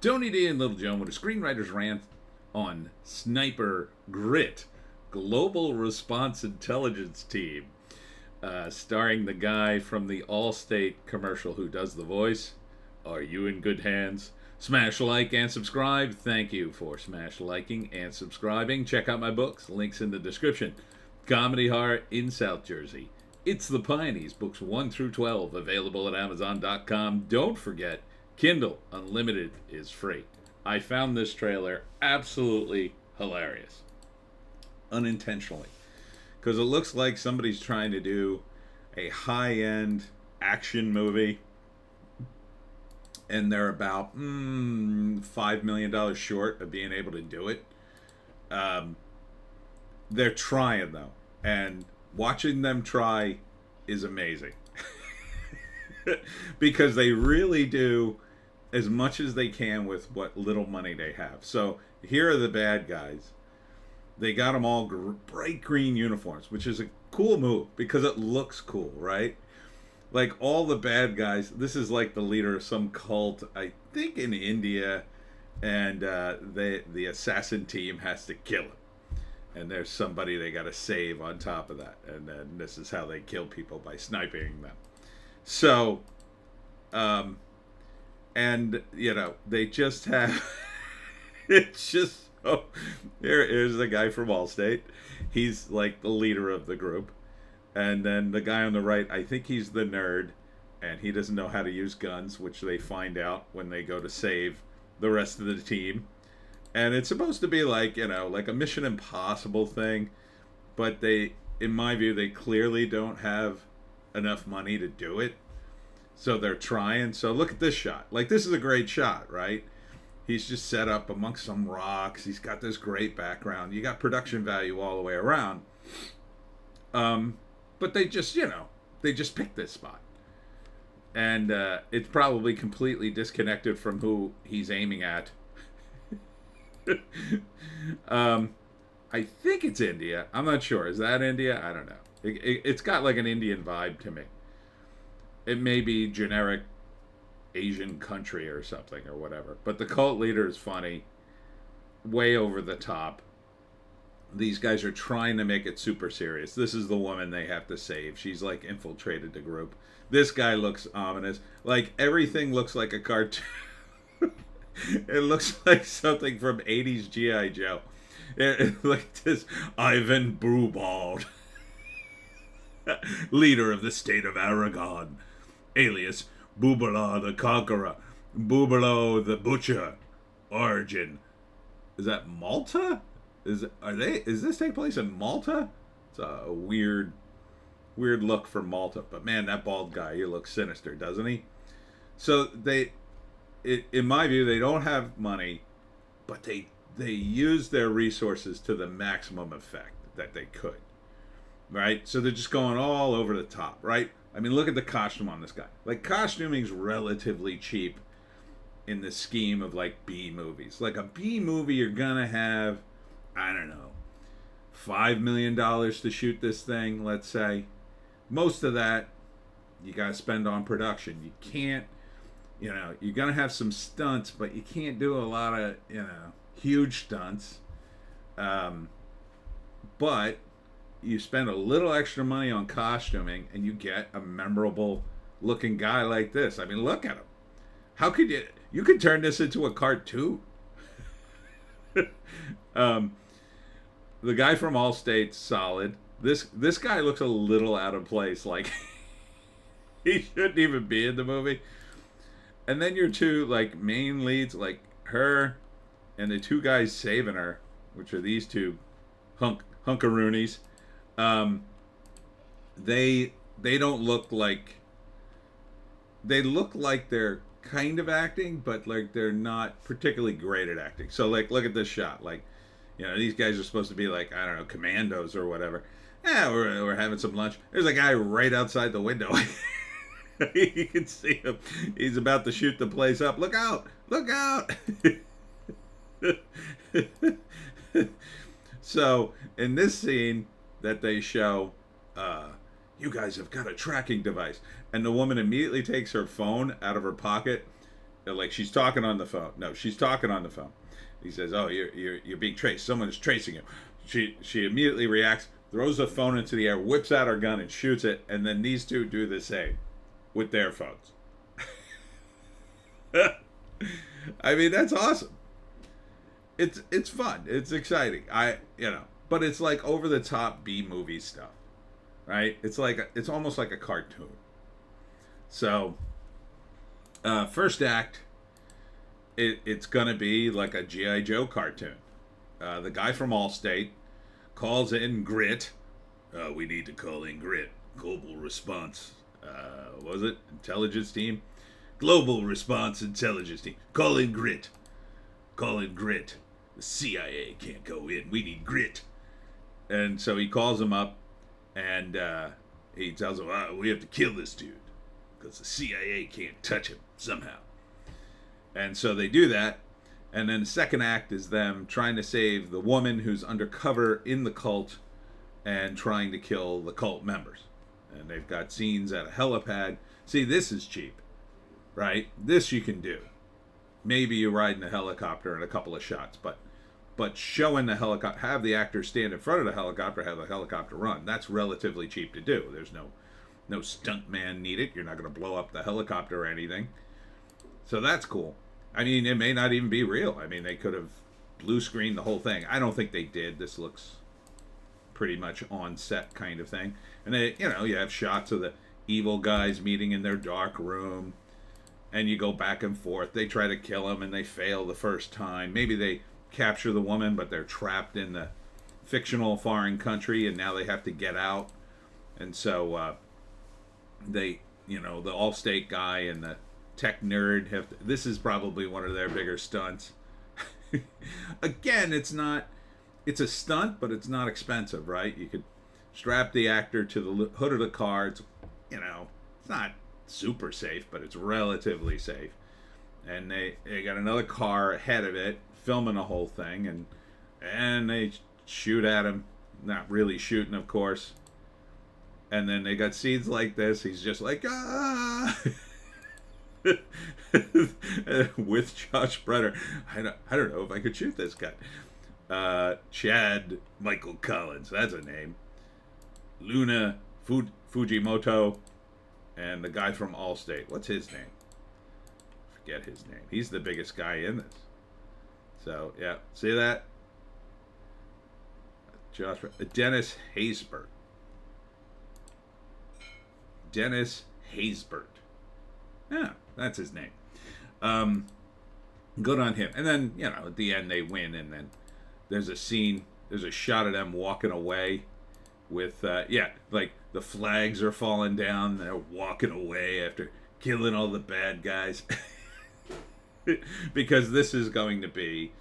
Tony D and Little Joan with a Screenwriter's Rant on Sniper Grit, Global Response Intelligence Team, starring the guy from the Allstate commercial who does the voice. Are you in good hands? Smash like and subscribe. Thank you for smash liking and subscribing. Check out my books. Links in the description. Comedy Horror in South Jersey. It's the Pineys, books 1 through 12, available at Amazon.com. Don't forget, Kindle Unlimited is free. I found this trailer absolutely hilarious. Unintentionally. Because it looks like somebody's trying to do a high-end action movie. And they're about $5 million short of being able to do it. They're trying, though. And watching them try is amazing. Because they really do as much as they can with what little money they have. So here are the bad guys. They got them all bright green uniforms, which is a cool move because it looks cool, right? Like all the bad guys, this is like the leader of some cult, I think in India, and the assassin team has to kill him. And there's somebody they got to save on top of that. And then this is how they kill people, by sniping them. So, and, you know, they just have, it's just, here's the guy from Allstate. He's like the leader of the group. And then the guy on the right, I think he's the nerd. And he doesn't know how to use guns, which they find out when they go to save the rest of the team. And it's supposed to be like, you know, like a Mission Impossible thing. But they, in my view, they clearly don't have enough money to do it. So they're trying. So look at this shot. Like, this is a great shot, right? He's just set up amongst some rocks. He's got this great background. You got production value all the way around. But they just, you know, they just picked this spot. And it's probably completely disconnected from who he's aiming at. I think it's India. I'm not sure. Is that India? I don't know. It's got like an Indian vibe to me. It may be generic Asian country or something or whatever. But the cult leader is funny. Way over the top. These guys are trying to make it super serious. This is the woman they have to save. She's like infiltrated the group. This guy looks ominous. Like everything looks like a cartoon. It looks like something from 80s G.I. Joe. Like this Ivan Brubald, leader of the state of Aragon, alias Boobala the Conqueror, Boobalo the Butcher, origin. Is that Malta? Is this take place in Malta? It's a weird look for Malta. But man, that bald guy, he looks sinister, doesn't he? So in my view, they don't have money, but they use their resources to the maximum effect that they could, right? So they're just going all over the top, right? I mean, look at the costume on this guy. Like, costuming's relatively cheap in the scheme of, like, B movies. Like, a B movie, you're gonna have, I don't know, $5 million to shoot this thing, let's say. Most of that, you gotta spend on production. You can't, you know, you're going to have some stunts, but you can't do a lot of, you know, huge stunts. But you spend a little extra money on costuming and you get a memorable looking guy like this. I mean, look at him. How could you could turn this into a cartoon. The guy from Allstate's solid. This guy looks a little out of place. Like, he shouldn't even be in the movie. And then your two, like, main leads, like her and the two guys saving her, which are these two hunkaroonies. They don't look like... They look like they're kind of acting, but, like, they're not particularly great at acting. So, like, look at this shot. Like, you know, these guys are supposed to be, like, I don't know, commandos or whatever. Yeah, we're having some lunch. There's a guy right outside the window. You can see him. He's about to shoot the place up. Look out! Look out! So, in this scene that they show, you guys have got a tracking device. And the woman immediately takes her phone out of her pocket like she's talking on the phone. No, she's talking on the phone. He says, "Oh, you're being traced. Someone is tracing you." She immediately reacts, throws the phone into the air, whips out her gun, and shoots it. And then these two do the same with their phones. I mean, that's awesome. It's fun. It's exciting. But it's like over the top B movie stuff, right? It's almost like a cartoon. So, first act, it's gonna be like a G.I. Joe cartoon. The guy from Allstate calls in Grit. We need to call in Grit. Global Response. Was it Intelligence Team? Global Response Intelligence Team. Call in Grit. Call in Grit. The CIA can't go in. We need Grit. And so he calls him up, and he tells him, we have to kill this dude because the CIA can't touch him somehow. And so they do that. And then the second act is them trying to save the woman who's undercover in the cult and trying to kill the cult members. And they've got scenes at a helipad. See, this is cheap, right? This you can do. Maybe you ride in a helicopter in a couple of shots, but showing the helicopter, have the actor stand in front of the helicopter, have the helicopter run. That's relatively cheap to do. There's no stunt man needed. You're not going to blow up the helicopter or anything. So that's cool. I mean, it may not even be real. I mean, they could have blue screened the whole thing. I don't think they did. This looks pretty much on set kind of thing. And they, you have shots of the evil guys meeting in their dark room, and you go back and forth. They try to kill him, and they fail the first time. Maybe they capture the woman, but they're trapped in the fictional foreign country, and now they have to get out. And so they, the Allstate guy and the tech nerd this is probably one of their bigger stunts. Again, it's a stunt, but it's not expensive, right? You could strap the actor to the hood of the car. It's not super safe, but it's relatively safe. And they got another car ahead of it filming the whole thing, and they shoot at him, not really shooting, of course. And then they got scenes like this. He's just like, with Josh Brunner. I don't know if I could shoot this guy. Chad Michael Collins, that's a name. Luna Fujimoto, and the guy from Allstate. What's his name? Forget his name. He's the biggest guy in this. So yeah, see that? Dennis Haysbert. Dennis Haysbert. Yeah, that's his name. Good on him. And then, at the end they win, and then there's a shot of them walking away with, like the flags are falling down, they're walking away after killing all the bad guys. Because this is going to be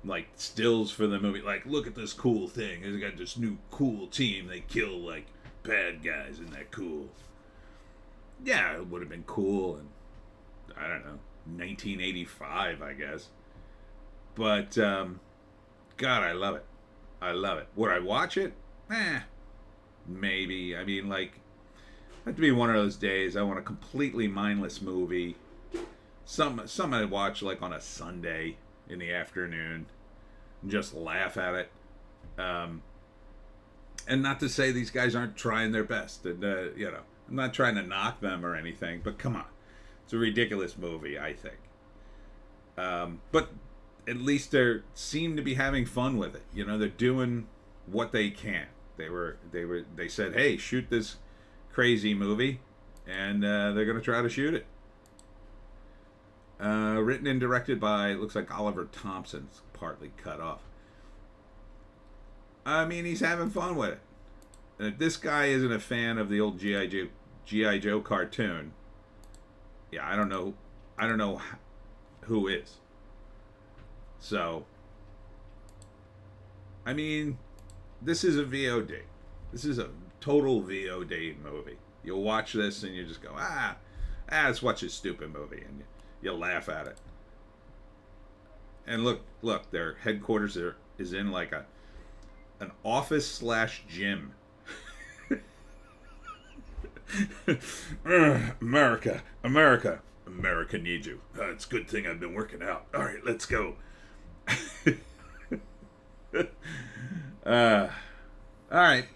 like stills for the movie. Like, look at this cool thing. They got this new cool team. They kill like bad guys. Isn't that cool? Yeah, it would have been cool in, I don't know, 1985, I guess. But, God, I love it. I love it. Would I watch it? Maybe. I mean, like, it have to be one of those days. I want a completely mindless movie. Some I'd watch, like, on a Sunday in the afternoon. And just laugh at it. And not to say these guys aren't trying their best. And, I'm not trying to knock them or anything, but come on. It's a ridiculous movie, I think. But at least they seem to be having fun with it. They're doing what they can. They said, hey, shoot this crazy movie, and they're going to try to shoot it. Written and directed by, it looks like Oliver Thompson's partly cut off. I mean, he's having fun with it. And if this guy isn't a fan of the old G.I. Joe cartoon, yeah, I don't know who is. So, I mean, this is a VOD. This is a total VOD movie. You'll watch this and you just go, let's watch this stupid movie, and you'll laugh at it. And look, their headquarters is in like an office / gym. America. America needs you. It's a good thing I've been working out. All right, let's go. All right.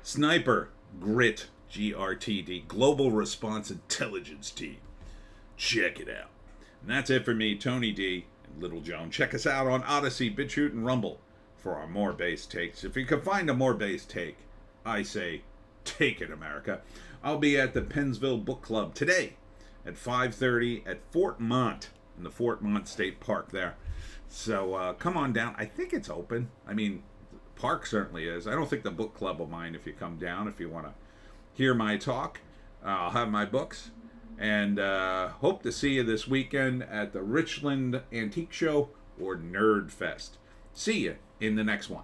Sniper, Grit, G.R.I.T, Global Response Intelligence Team. Check it out. And that's it for me, Tony D and Little Joan. Check us out on Odysee, Bitchute, and Rumble for our more base takes. If you can find a more base take, I say, take it, America. I'll be at the Pennsville Book Club today at 5:30 at Fort Mont, in the Fort Mont State Park there. So come on down. I think it's open. I mean, the park certainly is. I don't think the book club will mind if you come down if you want to hear my talk. I'll have my books. And hope to see you this weekend at the Richland Antique Show or Nerd Fest. See you in the next one.